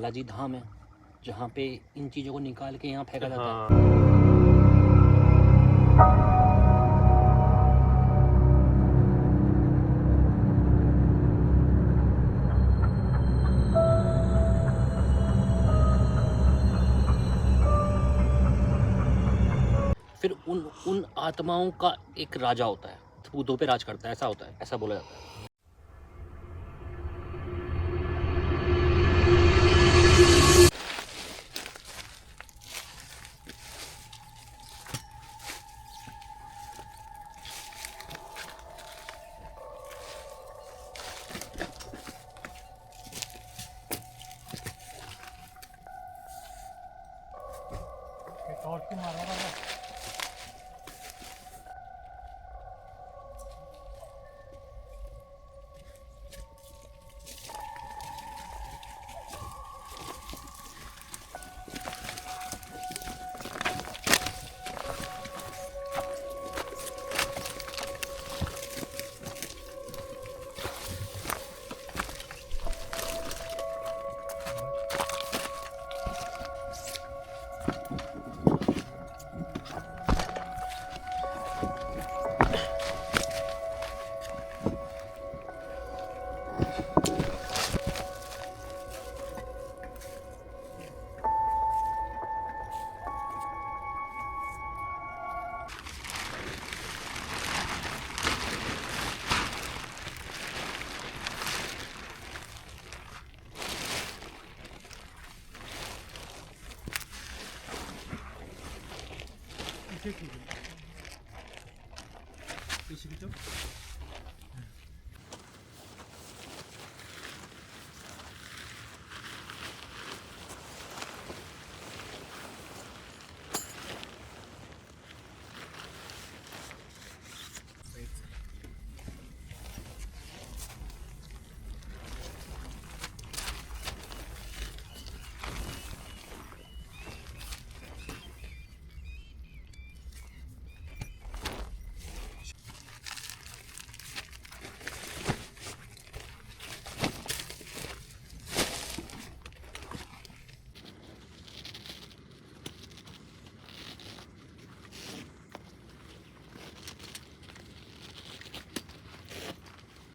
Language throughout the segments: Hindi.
बालाजी धाम है, जहाँ पे इन चीज़ों को निकाल के यहाँ फेंका जाता है। फिर उन आत्माओं का एक राजा होता है, भूतों पे राज करता है, ऐसा होता है, ऐसा बोला जाता है।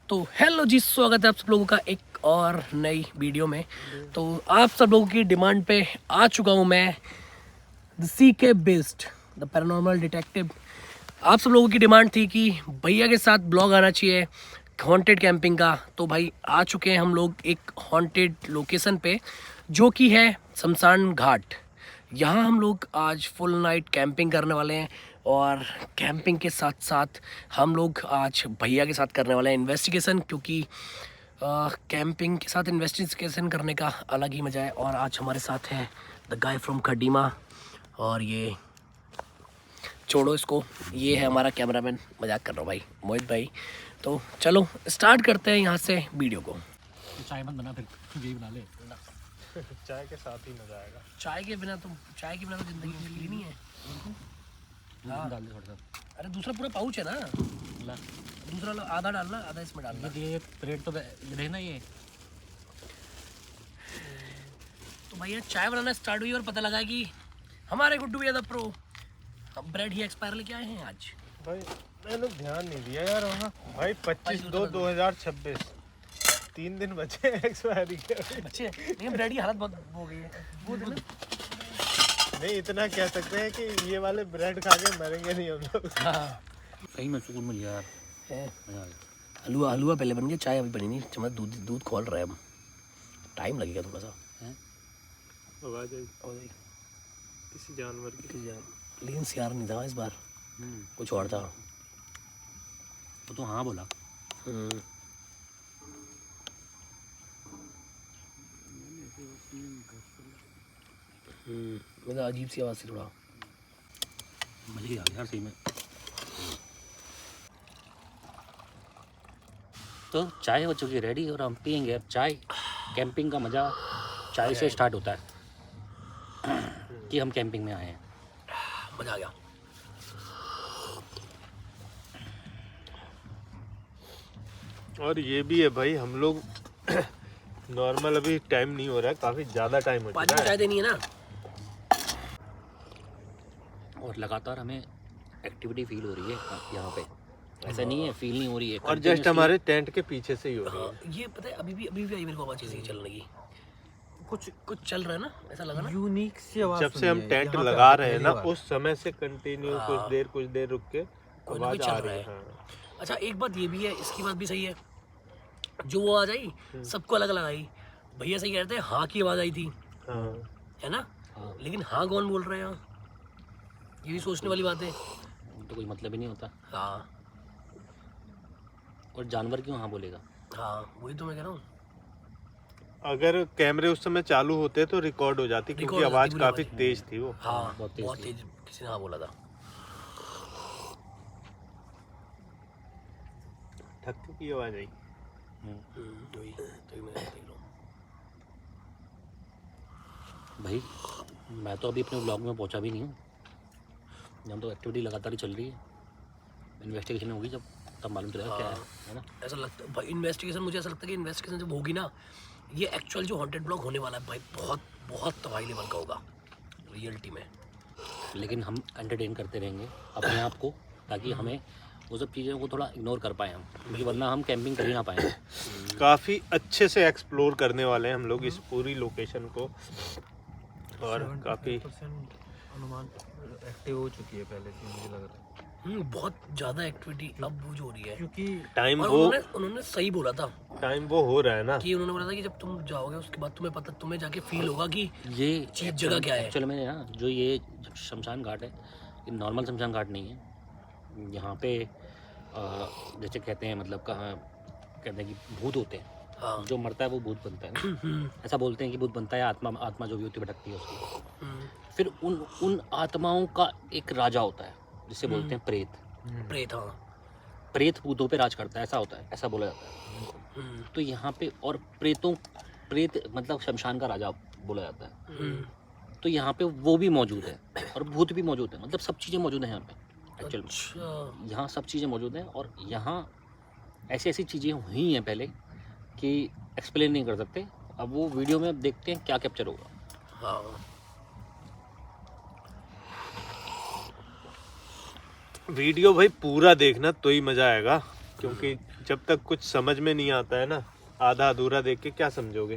तो हेलो जी, स्वागत है आप सब लोगों का एक और नई वीडियो में। तो आप सब लोगों की डिमांड पे आ चुका हूँ मैं, the CK based the paranormal detective. आप सब लोगों की डिमांड थी कि भैया के साथ ब्लॉग आना चाहिए हॉन्टेड कैंपिंग का। तो भाई आ चुके हैं हम लोग एक हॉन्टेड लोकेशन पे, जो कि है शमशान घाट। यहाँ हम लोग आज फुल नाइट कैंपिंग करने वाले हैं, और कैंपिंग के साथ साथ हम लोग आज भैया के साथ करने वाले हैं इन्वेस्टिगेशन, क्योंकि कैंपिंग के साथ इन्वेस्टिगेशन करने का अलग ही मज़ा है। और आज हमारे साथ हैं द गाय फ्रॉम खडीमा, और ये छोड़ो इसको, ये है हमारा कैमरामैन, मजाक कर रहा हूँ भाई, मोहित भाई। तो चलो स्टार्ट करते हैं यहाँ से वीडियो को। चाय मत बना, फिर यही बना ले। चाय के साथ ही मजा आएगा। चाय के बिना तो जिंदगी मिली नहीं है। हाँ डाल दे थोड़ा सा। अरे दूसरा पूरा पाउच है ना, ला दूसरा आधा डालना, आधा इसमें डालना। ये ब्रेड तो देखना ये। तो भैया चाय बनाना स्टार्ट हुई और पता लगा कि हमारे गुड्डू भैया the pro bread he expire लेके आए हैं आज। भाई मैंने ध्यान नहीं दिया यार वहाँ। भाई 25/2/2026 3 दिन बचे एक्सपायरी के। बच्चे नहीं, ब्रेड की हालत बहुत हो गई है। वो नहीं, इतना कह सकते हैं कि ये वाले ब्रेड खा के मरेंगे नहीं हम लोग। हाँ सही में सुकून मिल गया यार। हलवा पहले बन गया, चाय अभी बनी नहीं। चम्मच दूध खोल रहे हैं हम, टाइम लगेगा थोड़ा सा। आवाज आई किसी जानवर की। लेकिन सियार नहीं था इस बार, कुछ और था। तो हाँ बोला। मतलब अजीब सी आवाज़ थी, थोड़ा मज़े आ गया यार सही में। तो चाय हो चुकी है रेडी, और हम पियेंगे अब चाय। कैंपिंग का मज़ा चाय से स्टार्ट होता है कि हम कैंपिंग में आए हैं। मज़ा आ गया। और ये भी है भाई, हम लोग नॉर्मल अभी टाइम नहीं हो रहा है, काफी ज्यादा टाइम हो पानी चुका में है। चाय देनी है ना। और लगातार हमें एक्टिविटी फील हो रही है यहाँ पे, ऐसा नहीं है फील नहीं हो रही है। और जस्ट हमारे टेंट के पीछे से ही हो रही हाँ, है। ये पता है अभी भी आई मेरे को आवाज ऐसी चलने की, कुछ चल रहा है ना, ऐसा लगा ना। यूनिक सी आवाज जब से सुनी हम है, टेंट यहाँ पे लगा आके रहे हैं पहली ना, बार। उस समय से कंटिन्यू हाँ। कुछ देर रुक के कोई ना कोई आवाज चल आ रहा रही है। है। हाँ। अच्छा एक बात ये भी है, इसकी बात भी सही है, जो वो आवाज आई सबको अलग अलग आई। भैया सही कह रहे थे, हाँ की आवाज आई थी, हाँ। है ना। हाँ। लेकिन हाँ कौन बोल रहे हैं यहाँ, ये भी सोचने वाली बात है। तो कोई मतलब ही नहीं होता। हाँ और जानवर क्यों हाँ बोलेगा? हाँ, वही तो मैं कह रहा हूँ। अगर कैमरे उस समय चालू होते तो रिकॉर्ड हो जाती, क्योंकि रिकॉर्ड हो आवाज जाती, काफी पूरी तेज थी वो। हाँ बहुत बहुत तेज तेज, किसी ने हाँ बोला था। ठक्की की आवाज आई। वही तो मैं देख रहा हूँ। भाई मैं तो अभी अपने ब्लॉग में पहुंचा भी नहीं हूँ, जब तो एक्टिविटी लगातार ही चल रही है। इन्वेस्टिगेशन होगी जब तब मालूम चलेगा क्या है ना। ऐसा लगता है भाई, इन्वेस्टिगेशन, मुझे ऐसा लगता है कि इन्वेस्टिगेशन जब होगी ना, ये एक्चुअल जो हॉन्टेड ब्लॉग होने वाला है भाई, बहुत बहुत तबाही लेवल का होगा रियलिटी में। लेकिन हम एंटरटेन करते रहेंगे अपने आप को, ताकि हमें वो सब चीज़ों को थोड़ा इग्नोर कर पाएँ हम, क्योंकि वरना हम कैंपिंग कर ही ना पाएँ। काफी अच्छे से एक्सप्लोर करने वाले हैं हम लोग इस पूरी लोकेशन को, और काफी 75% अनुमान एक्टिव हो चुकी है पहले से, मुझे लग रहा है। बहुत ज़्यादा एक्टिविटी अब वो जो हो रही है। क्योंकि टाइम और वो उन्होंने सही बोला था हो रहा है ना। कि उन्होंने बोला था कि जब तुम जाओगे उसके बाद तुम्हें जाके फील होगा कि ये चीज जगह क्या है। एक्चुअल में ना, जो ये शमशान घाट है, ये नॉर्मल शमशान घाट नहीं है। यहाँ पे जैसे कहते हैं, मतलब कहाँ कहते हैं कि भूत होते हैं, हाँ। जो मरता है वो भूत बनता है ना। ऐसा बोलते हैं कि भूत बनता है, आत्मा जो भी होती है भटकती है उसकी। फिर उन आत्माओं का एक राजा होता है जिसे बोलते हैं प्रेत। प्रेत, हाँ। प्रेत भूतों पे राज करता है, ऐसा होता है, ऐसा बोला जाता है। तो यहाँ पे और प्रेत मतलब शमशान का राजा बोला जाता है। तो यहाँ पे वो भी मौजूद है और भूत भी मौजूद है, मतलब सब चीज़ें मौजूद हैं यहाँ पे एक्चुअल में। अच्छा, यहाँ सब चीज़ें मौजूद हैं, और यहाँ ऐसी ऐसी चीज़ें हुई हैं पहले कि एक्सप्लेन नहीं कर सकते। अब वो वीडियो में देखते हैं क्या कैप्चर होगा। हाँ। वीडियो भाई पूरा देखना तो ही मजा आएगा, क्योंकि जब तक कुछ समझ में नहीं आता है ना, आधा अधूरा देख के क्या समझोगे।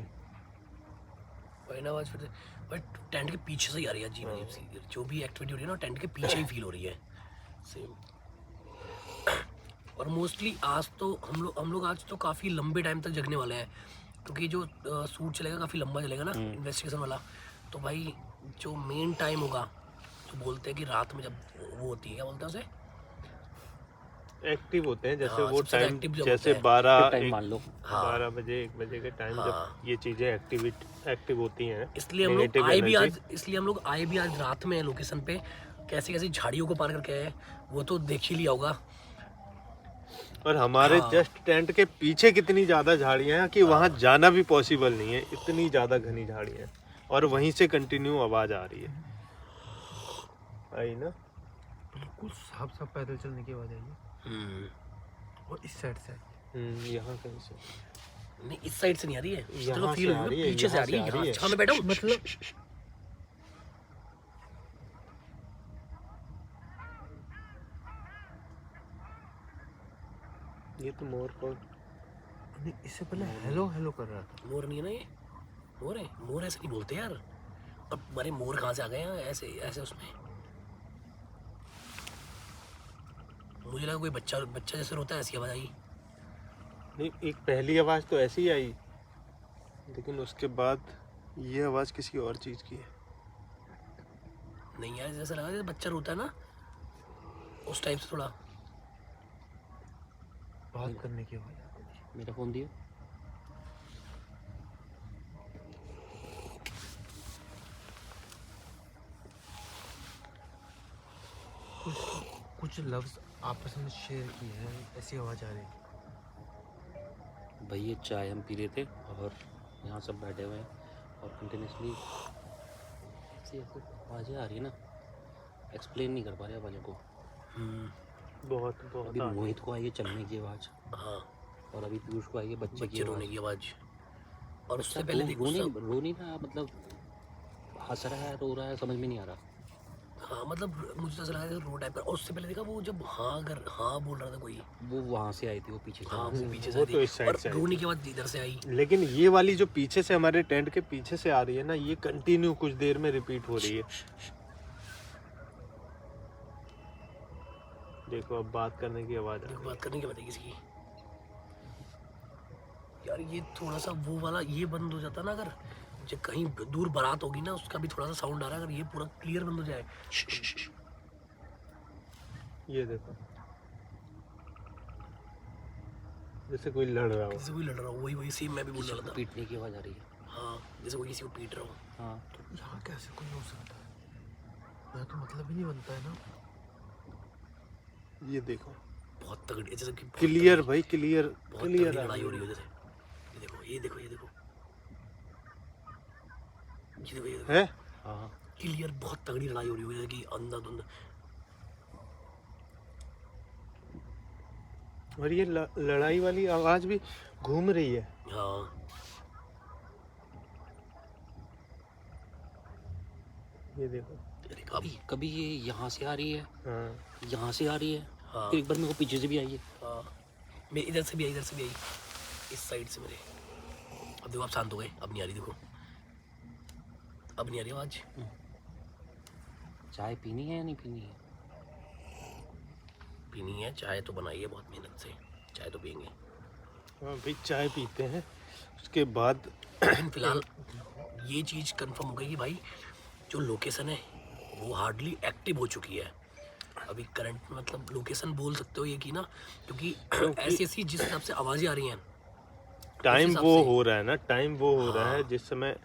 वही ना आवाज फिर से, बट टेंट के पीछे से ही आ रही है अजीब अजीब सी, जो भी एक्टिविटी हो रही है ना टेंट के पीछे ही फील हो रही है सेम। और मोस्टली आज तो हम लोग आज तो काफ़ी लंबे टाइम तक जगने वाले हैं, क्योंकि जो शूट चलेगा काफ़ी लंबा चलेगा ना, इन्वेस्टिगेशन वाला। तो भाई जो मेन टाइम होगा, जो बोलते हैं कि रात में जब वो होती है, क्या बोलते हैं उसे, एक्टिव होते हैं जैसे हाँ, वो सबसे टाइम, active जब जैसे होते हैं। 12 टाइम मान लो 12 बजे 1 बजे के टाइम हाँ। जब ये चीजें एक्टिव होती हैं। इसलिए हम लोग negative आए भी energy। आज इसलिए हम लोग आए भी आज रात में लोकेशन पे, कैसी कैसी झाड़ियों को पार करके आए, वो तो देख ही लिया होगा। और हमारे हाँ। जस्ट टेंट के पीछे कितनी ज्यादा झाड़ियां हैं कि वहां जाना भी पॉसिबल नहीं है, इतनी ज्यादा घनी झाड़ियां हैं, और वहीं से कंटिन्यू आवाज आ रही है। आई ना। बिल्कुल साफ साफ पैदल चलने की आवाज आई है। और इस साइड से यहाँ कहीं से नहीं, इस साइड से नहीं आ रही है, यहाँ चलो से फील आ हो रही है, पीछे से आ यहाँ रही है। से आ रही है। अच्छा मैं बैठा हूँ, मतलब ये तो मोर को नहीं, इससे पहले हेलो हेलो कर रहा था। मोर नहीं है ना ये, मोर है, मोर ऐसे नहीं बोलते यार। अब हमारे मोर कहाँ से आ गए हैं ऐसे ऐसे उसमें। मुझे लगा कोई बच्चा बच्चा जैसे रोता है, ऐसी आवाज आई। नहीं, एक पहली आवाज तो ऐसी ही आई, लेकिन उसके बाद ये आवाज किसी और चीज की है। नहीं यार, जैसा लगा जैसे बच्चा रोता है ना, उस टाइप से थोड़ा। बात करने की आवाज आ रही थी। मेरा फ़ोन दिया। कुछ लफ्ज आपस में शेयर किए हैं, ऐसी आवाज आ रही थी। भाई ये चाय हम पी रहे थे और यहाँ सब बैठे हुए हैं, और कंटिन्यूसली ऐसी आवाज़ें आ रही है ना, एक्सप्लेन नहीं कर पा रहे आवाज़ों को। बहुत अभी बहुत मोहित को आई है चलने की आवाज़, हाँ, और अभी पीयूष को आई है बच्चे की बच्चे रोने आवाज़। की आवाज। और उससे अच्छा, पहले देखो सब, रो नहीं रहा, मतलब हंस रहा है, रो रहा है, समझ में नहीं आ रहा। हाँ मतलब मुझे तो ऐसा लगा रो टाइप का। और उससे पहले देखा वो जब हाँ अगर हाँ बोल रहा था कोई, वो वहाँ से आई थी, वो पीछे से हाँ वहाँ वो से। पीछे से वो आई तो थी, इस साइड और से आई रोने थी। के बाद इधर से आई। लेकिन ये वाली जो पीछे से हमारे टेंट के पीछे से आ रही है ना, ये कंटिन्यू कुछ देर में रिपीट हो रही है। देखो अब बात करने की आवाज आ देखो रही बात करने की बात है किसी की। यार ये थोड़ा सा वो वाला ये बंद हो जाता ना, अगर जो कहीं दूर बारात होगी ना उसका भी थोड़ा सा साउंड आ रहा है, अगर ये पूरा क्लियर बंद हो जाए। है। ये देखो जैसे कोई लड़ रहा हो। किसी से कोई लड़ रहा हो, वही वही सेम मैं भी बोल किसी रहा को था। पीटने की आवाज़ आ रही है। हाँ जैसे कोई किसी को पीट रहा हो। हाँ, यहाँ कैसे कोई हो सकता है? यहाँ तो मतलब ही नहीं बनता है ना। ये देखो बहुत तगड़ी, जैसे कि बहुत क्लियर तगड़ी- भाई, क्लियर बहुत क्लियर तगड़ी आ लड़ाई रही हो रही है। हो जैसे। ये देखो ये देखो ये देखो ये देखो ये देखो है हाँ, क्लियर बहुत तगड़ी लड़ाई हो रही हो जैसे कि अंधाधुंध। और ये लड़ाई वाली आवाज भी घूम रही है। हाँ ये देखो। ये देखो अभी। कभी ये यहाँ से आ रही है, हाँ यहाँ से आ रही है, हाँ फिर एक बार मेरे को पीछे से भी आई है। हाँ मैं इधर से भी आई, इधर से भी आई, इस साइड से मेरे। अब देखो अब शांत हो गए, अब नहीं आ रही, देखो अब नहीं आ रही आवाज। चाय पीनी है या नहीं पीनी है? पीनी है, चाय तो बनाई है बहुत मेहनत से, चाय तो पियेंगे। हाँ भाई चाय पीते हैं उसके बाद। लेकिन फिलहाल ये चीज़ कंफर्म हो गई कि भाई जो लोकेशन है वो हार्डली एक्टिव हो चुकी है अभी करंट, मतलब लोकेशन बोल सकते हो ये की ना, क्योंकि ऐसी ऐसी जिस हिसाब से आवाज़ें आ रही हैं टाइम हिसाब वो से- हो रहा है ना, टाइम वो हो रहा है हाँ। जिस समय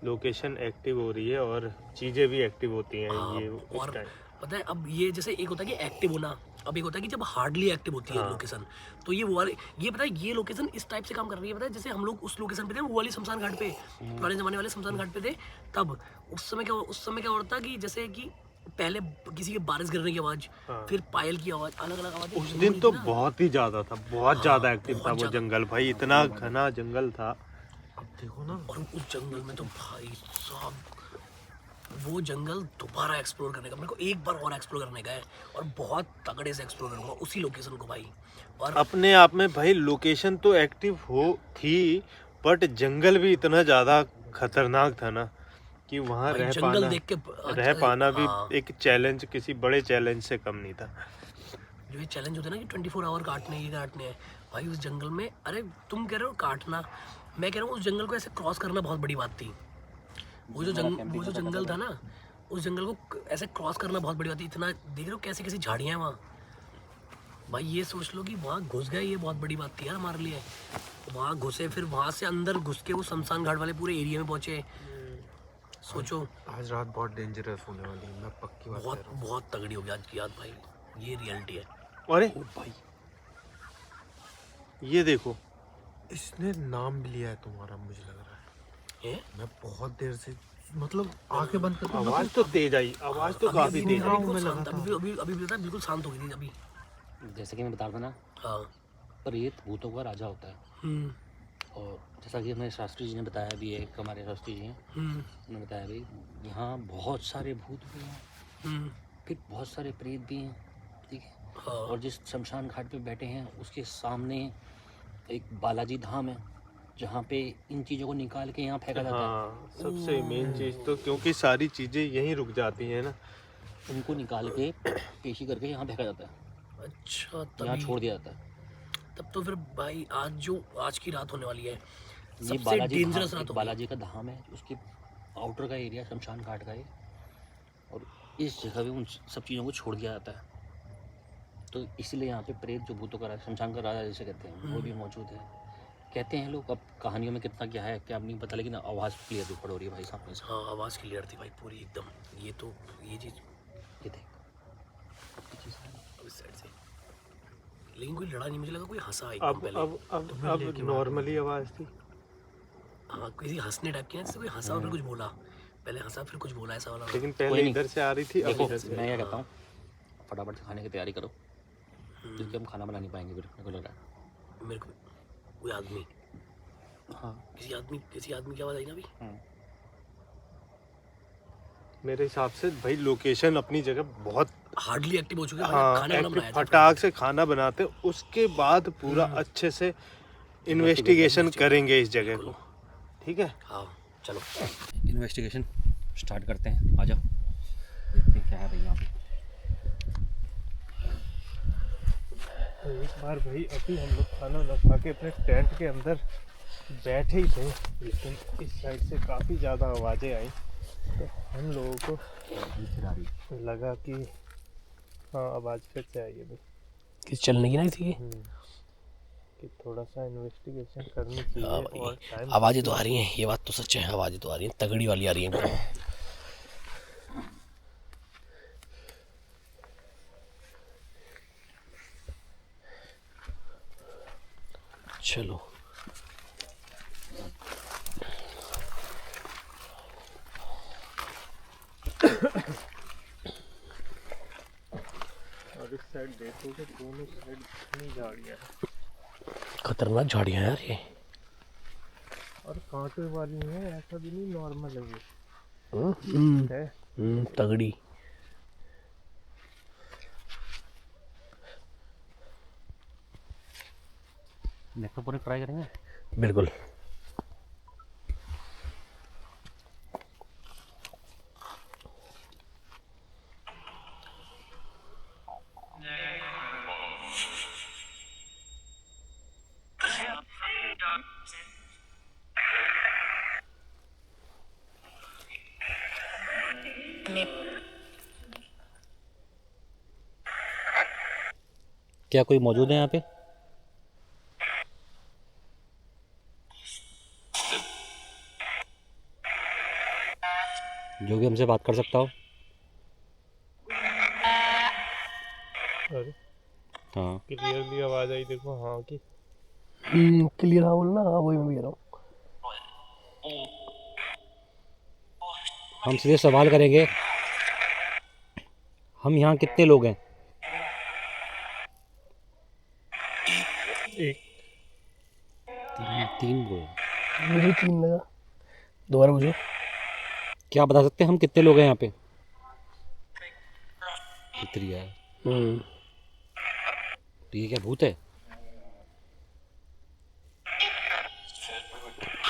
लोकेशन एक्टिव हो रही है और चीजें भी एक्टिव होती हैं। हाँ, ये और इस टाइम पता है अब ये जैसे एक होता है कि एक्टिव होना, अब एक होता है कि जब हार्डली एक्टिव होती है हाँ। लोकेशन, तो ये वो वाले, ये पता है ये लोकेशन इस टाइप से काम कर रही है। पता है जैसे हम लोग उस लोकेशन पे थे, वो वाली शमशान घाट पे, पुराने जमाने वाले शमशान घाट पे थे, तब उस समय क्या होता था कि जैसे कि पहले किसी के बारिश गिरने की आवाज, हाँ। फिर पायल की आवाज, अलग अलग आवाज। उस दिन तो बहुत ही ज्यादा था, बहुत ज्यादा एक्टिव था बहुत वो ज्यादा। जंगल भाई, इतना घना जंगल था। अब देखो ना, और उस जंगल में तो भाई साहब, वो जंगल दोबारा एक्सप्लोर करने का, मेरे को एक बार और एक्सप्लोर करने का है, और बहुत तगड़े से एक्सप्लोर करूंगा उसी लोकेशन को भाई। और अपने आप में भाई लोकेशन तो एक्टिव हो थी, बट जंगल भी इतना ज्यादा खतरनाक था ना कि वहाँ भाई रह जंगल पाना, देख के रह पाना भी हाँ, एक चैलेंज, किसी बड़े चैलेंज से कम नहीं था। जो ये चैलेंज होता है ना कि 24 आवर काटने, ये काटने हैं भाई उस जंगल में। अरे तुम कह रहे हो काटना, मैं कह रहा हूँ उस जंगल को ऐसे क्रॉस करना बहुत बड़ी बात थी। वो जो जंगल था ना, उस जंगल को ऐसे क्रॉस करना बहुत बड़ी बात थी। इतना देख रहे हो कैसी कैसी झाड़ियाँ हैं वहाँ भाई, ये सोच लो कि वहाँ घुस गए, ये बहुत बड़ी बात थी यार हमारे लिए। वहाँ घुसे, फिर वहाँ से अंदर घुस के वो शमशान घाट वाले पूरे एरिया में पहुँचे। सोचो आज रात बहुत डेंजरस होने वाली है, मैं पक्की बात कह बहुत रहा हूँ। बहुत तगड़ी होगी आज की रात भाई, ये रियलिटी है। अरे ओ भाई, ये देखो, इसने नाम भी लिया है तुम्हारा, मुझे लग रहा है। हैं? मैं बहुत देर से, मतलब आंखें बंद करके आवाज तो तेज आई, आवाज तो अभी- काफी अभी- तेज अभी आई। बिल्कुल में लगा शांत, था। अभी अभी पता है बिल्कुल शांत हो गई थी अभी। जैसे कि मैं बता रहा था ना, हाँ प्रेत भूतों का राजा होता है। और जैसा कि हमें शास्त्री जी ने बताया भी है, एक हमारे शास्त्री जी हैं, उन्होंने बताया भाई यहाँ बहुत सारे भूत भी हैं, फिर बहुत सारे प्रेत भी हैं, ठीक है। हाँ और जिस शमशान घाट पे बैठे हैं उसके सामने एक बालाजी धाम है, जहाँ पे इन चीज़ों को निकाल के यहाँ फेंका जाता है। हाँ सबसे मेन चीज तो, क्योंकि सारी चीजें यहीं रुक जाती हैं ना। उनको निकाल के पेशी करके यहाँ फेंका जाता है, अच्छा यहाँ तभी, छोड़ दिया जाता है। तब तो फिर भाई आज की रात होने वाली है ये सबसे बालाजी डेंजरस धाम, रात एक होगी। बालाजी का धाम है, उसके आउटर का एरिया शमशान घाट का है, और इस जगह पे उन सब चीज़ों को छोड़ दिया जाता है। तो इसीलिए यहाँ पे प्रेत जो भूतों का राजा, शमशान का राजा जिसे कहते हैं, वो भी मौजूद है। कहते हैं लोग, अब कहानियों में कितना क्या है क्या नहीं पता, लेकिन आवाज़ क्लियर भी पड़ रही है भाई सामने से। हाँ आवाज़ क्लियर थी भाई पूरी एकदम। ये तो ये चीज़ ये देख, ये चीज़ है। इस साइड से, लेकिन कोई लड़ा नहीं, मुझे लगा कोई हंसा अब एकदम पहले। अब नॉर्मली आवाज थी। हाँ किसी हंसने टाइप की ना, जैसे कोई हंसा और फिर कुछ बोला, पहले हंसा फिर कुछ बोला, ऐसा वाला। लेकिन कोई पहले नहीं। इधर से आ रही थी, अब देखो इधर से। मैं क्या कहता हूँ, फटाफट से खाने की तैयारी करो, क्योंकि हम खाना बना नहीं पाएंगे फिर, मेरे को लग रहा है। मेरे को कोई आदमी हाँ किसी आदमी की आवाज आई ना अभी? मेरे हिसाब से भाई लोकेशन अपनी जगह बहुत हार्डली एक्टिव हो चुके हैं। हाँ खाना वाना active, बनाया था फटाक से खाना बनाते उसके बाद पूरा अच्छे से इन्वेस्टिगेशन करेंगे इस जगह को, ठीक है? हाँ चलो। इन्वेस्टिगेशन स्टार्ट करते हैं, आ जाओ देखते हैं क्या है भाई यहाँ पे। तो एक बार भाई अभी हम लोग खाना ना खा के अपने टेंट के अंदर बैठे ही थे, लेकिन इस साइड से काफ़ी ज़्यादा आवाज़ें आई, तो हम लोगों को लगा कि हाँ आवाज़ फिर से आई है भाई, किस चलने की नहीं थी? कि थोड़ा सा इन्वेस्टिगेशन करनी चाहिए और टाइम आवाजें तो आ रही हैं, ये बात तो सच है, आवाजें तो आ रही हैं, तगड़ी वाली आ रही हैं। चलो और इस साइड देखोगे दोनों साइड इतनी झाड़ियाँ हैं खतरनाक झाड़ियाँ हैं यार ये। और कांटे वाली हैं, ऐसा भी नहीं नॉर्मल है ये है। तगड़ी। नेक्स्ट पूरे ट्राई करेंगे। बिल्कुल। क्या कोई मौजूद है यहाँ पे? जो भी हमसे बात कर सकता हो। अरे हाँ क्लियरली आवाज़ आई, देखो हाँ की। क्लियर हाँ बोलना, हाँ वही मैं भी कह रहा हूँ। हम सीधे सवाल करेंगे, हम यहाँ कितने लोग हैं? एक तीन लोग। मुझे 3 लगा, दोबारा पूछो। क्या बता सकते हैं हम कितने लोग हैं यहाँ पे? कितनी है? तो ये क्या भूत है?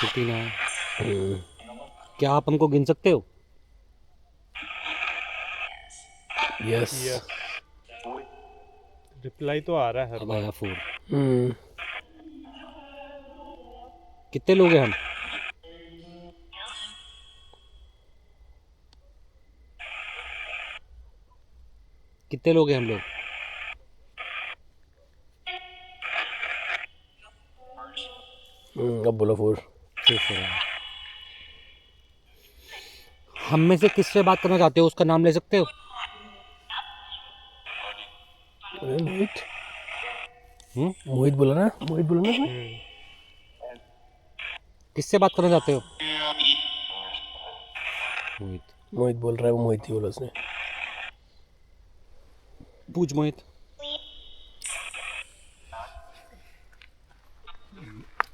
कितनी है? क्या आप हमको गिन सकते हो? यस। रिप्लाई तो आ रहा है हर अब बार। आया 4। कितने लोग हैं हम? कितने लोग हैं हम लोग? अब बोलो 4। हम में से किससे बात करना चाहते हो, उसका नाम ले सकते हो? मोहित। मोहित बोला ना, मोहित बोला ना उसने? किससे बात करना चाहते हो? मोहित। मोहित बोल रहा है, वो मोहित ही बोला उसने। पूछ मोहित।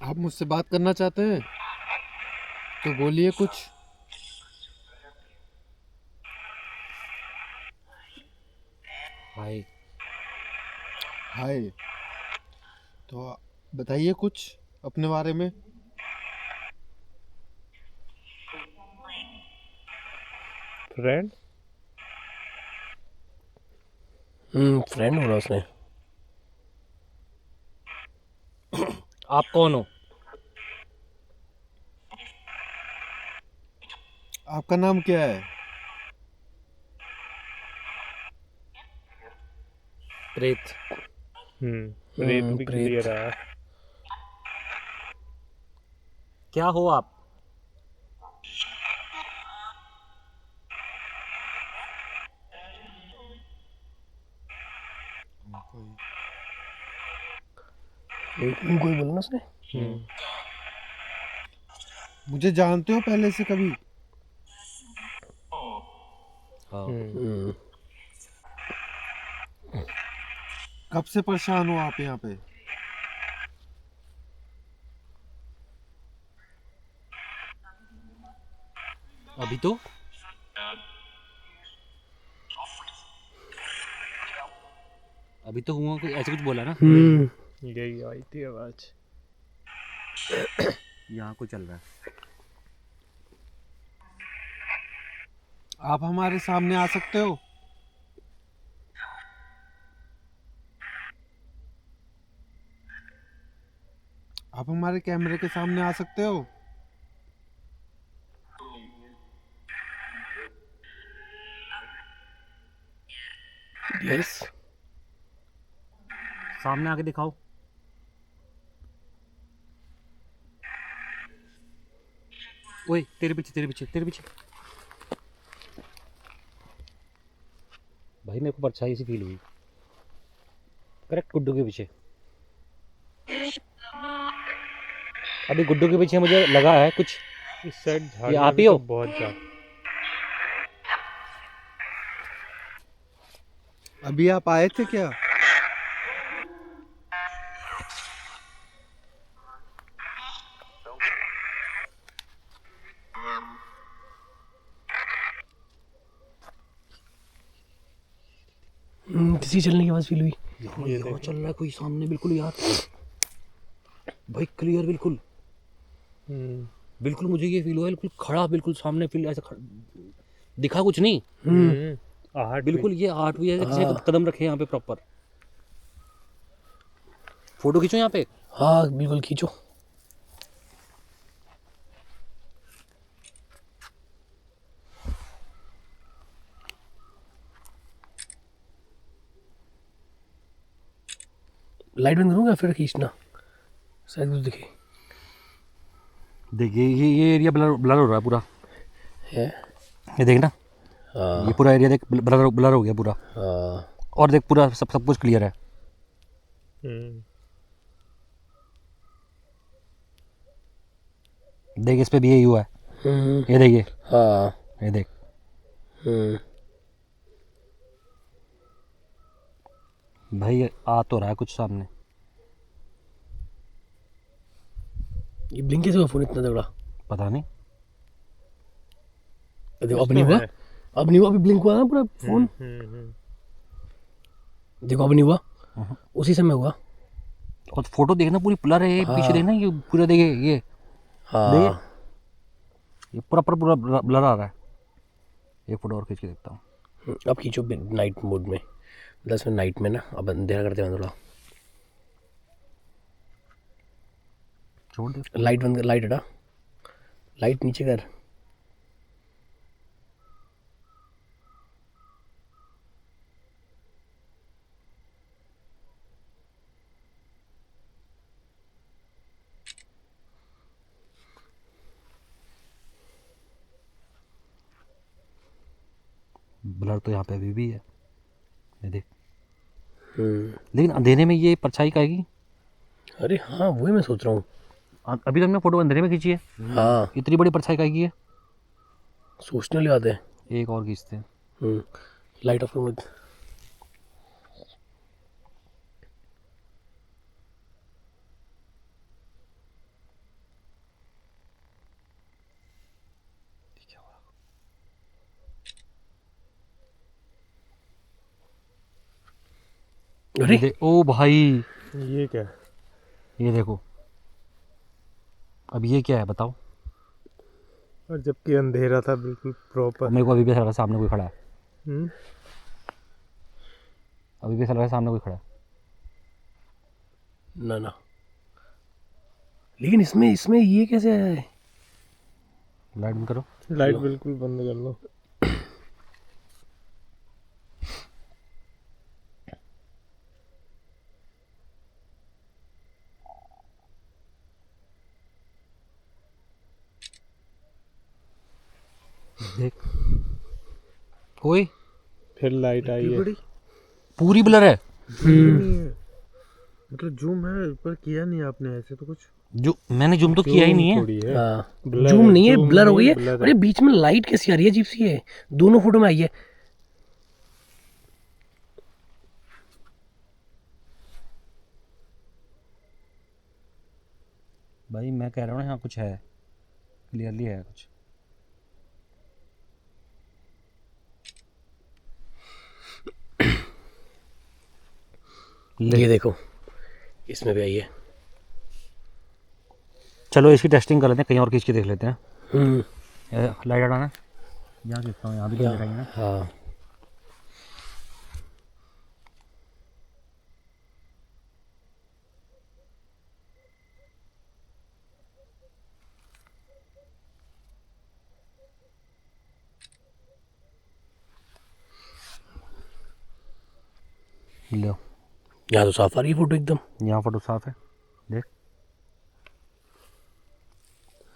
आप मुझसे बात करना चाहते हैं तो बोलिए कुछ। हाय। हाय, तो बताइए कुछ अपने बारे में। फ्रेंड। फ्रेंड बोला उसने। आप कौन हो? आपका नाम क्या है? प्रेत। रेत भी प्रेत। क्लियर आया। क्या हो आप? कोई बोला ना उसने। मुझे जानते हो पहले से कभी? हाँ। कब से परेशान हो आप यहाँ पे? कब से परेशान हो आप यहाँ पे? अभी तो हुआ कुछ ऐसे कुछ बोला ना। यही आई थी आवाज। यहाँ कुछ चल रहा है। आप हमारे सामने आ सकते हो? आप हमारे कैमरे के सामने आ सकते हो? यस। सामने आके दिखाओ। ओए तेरे पीछे तेरे पीछे तेरे पीछे। भाई मेरे को परछाई सी फील हुई। करेक्ट गुड्डू के पीछे। अभी गुड्डू के पीछे मुझे लगा है कुछ। इस साइड ये झाड़ियाँ आप भी ही तो हो? बहुत ज्यादा। अभी आप आए थे क्या? किसी चलने की आवाज फील हुई। ये यहाँ देखो। चल रहा है कोई सामने बिल्कुल यार। भाई क्लियर बिल्कुल। बिल्कुल मुझे ये फील हुआ है बिल्कुल खड़ा बिल्कुल सामने फील ऐसा दिखा कुछ नहीं। आहट बिल्कुल ये 8 बजे किसी ने हाँ। कदम रखे यहाँ पे प्रॉपर। फोटो खींचो यहाँ पे। हाँ बिल्कुल खींचो। लाइट बंद करूँगा फिर खींचना, शायद कुछ दिखे। देखिए ये एरिया ब्लर ब्लर हो रहा है पूरा। है। ये देख ना। हाँ ये पूरा एरिया देख ब्लर ब्लर हो गया पूरा। हाँ। और देख पूरा सब कुछ क्लियर है। देख इस पे भी यही हुआ है। ये देखिए। हाँ। ये देख। भाई ये आ तो रहा है कुछ सामने। ये ब्लिंक कैसे हुआ फोन इतना तगड़ा? पता नहीं। देखो अब नहीं हुआ, अब नहीं हुआ, अभी ब्लिंक हुआ ना पूरा फोन। देखो अब नहीं हुआ, उसी समय हुआ। और फोटो देखना पूरी ब्लर है। ये पीछे देखना ये पूरा देखिए ये। हाँ देखिए ये पूरा ब्लर आ रहा है। एक फोटो और खींच के देखता हूँ। अब खींचो नाइट मोड में, 10 मिनट नाइट में ना, अब अंधेरा करते हैं थोड़ा। छोड़ दे। लाइट बंद कर, लाइट हटा, लाइट नीचे कर। ब्लर तो यहाँ पे अभी भी है। ये देख। लेकिन अंधेरे में ये परछाई का आएगी। अरे हाँ वही मैं सोच रहा हूँ। अभी तो हमने फोटो अंधेरे में खींची है। हाँ इतनी बड़ी परछाई का आएगी है। सोचने वाली बात है। एक और खींचते हैं। लाइट ऑफ करो मत। अरे ओ भाई ये क्या? ये देखो। अब ये क्या है बताओ। और जबकि अंधेरा था बिल्कुल और प्रॉपर। मेरे को अभी भी ऐसा लग रहा है सामने कोई खड़ा है। हम्म। अभी भी ऐसा लग रहा है सामने कोई खड़ा है। ना ना, लेकिन इसमें इसमें ये कैसे है? लाइट बंद करो। लाइट बिल्कुल बंद कर लो। देख कोई फिर लाइट आई है। पूरी ब्लर है। नहीं है, मतलब जूम है पर किया नहीं आपने ऐसे तो कुछ। जो मैंने जूम तो किया ही नहीं है। थोड़ी है। हाँ Blur जूम है, नहीं है, zoom ब्लर हो नहीं, गई है। blur है। अरे बीच में लाइट कैसी आ रही है, अजीब सी है, दोनों फोटो में आई है। भाई मैं कह रहा हूँ ना यहाँ कुछ है। क्लियरली है कुछ। ये देखो इसमें भी आई है। चलो इसकी टेस्टिंग कर लेते हैं, कहीं और खींच के देख लेते हैं। हम्म। लाइट हटाना, यहाँ देखता हूँ, यहाँ भी लाइट आई है ना। हाँ लो, यहाँ तो साफ आ रही है फोटो एकदम। यहाँ फोटो साफ है, देख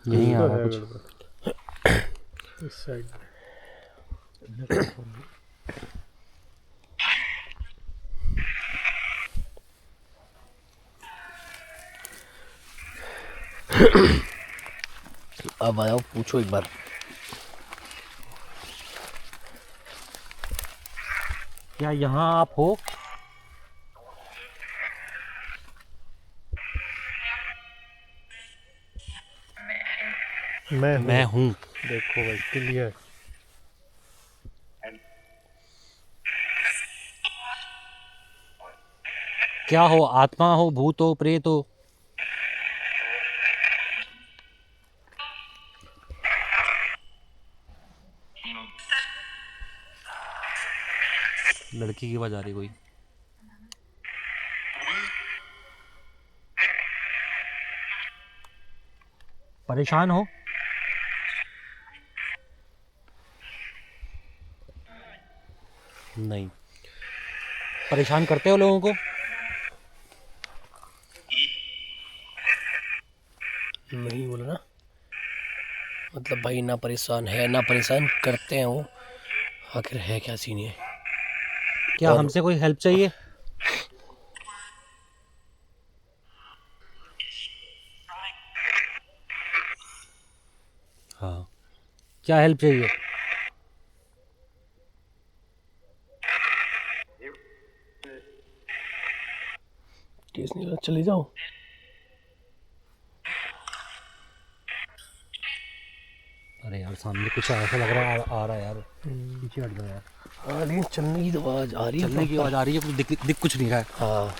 यहीं आ रहा है कुछ। इस साइड अब आओ पूछो एक बार। क्या यहाँ आप हो? मैं हूँ। देखो भाई क्लियर। क्या हो? आत्मा हो, भूत हो, प्रेत हो? लड़की की आवाज आ रही कोई। परेशान हो? नहीं। परेशान करते हो लोगों को? नहीं बोला ना, मतलब भाई ना परेशान है ना परेशान करते हैं वो। आखिर है क्या सीन है? क्या और- हमसे कोई हेल्प चाहिए? हाँ, क्या हेल्प चाहिए? केस नहीं, चले जाओ। अरे यार सामने कुछ ऐसा लग रहा है, आ रहा है यार, पीछे हट जाओ यार। हाँ लेकिन चलने की तो आवाज आ रही है। चलने की आवाज आ रही है, दिख कुछ नहीं रहा है। हाँ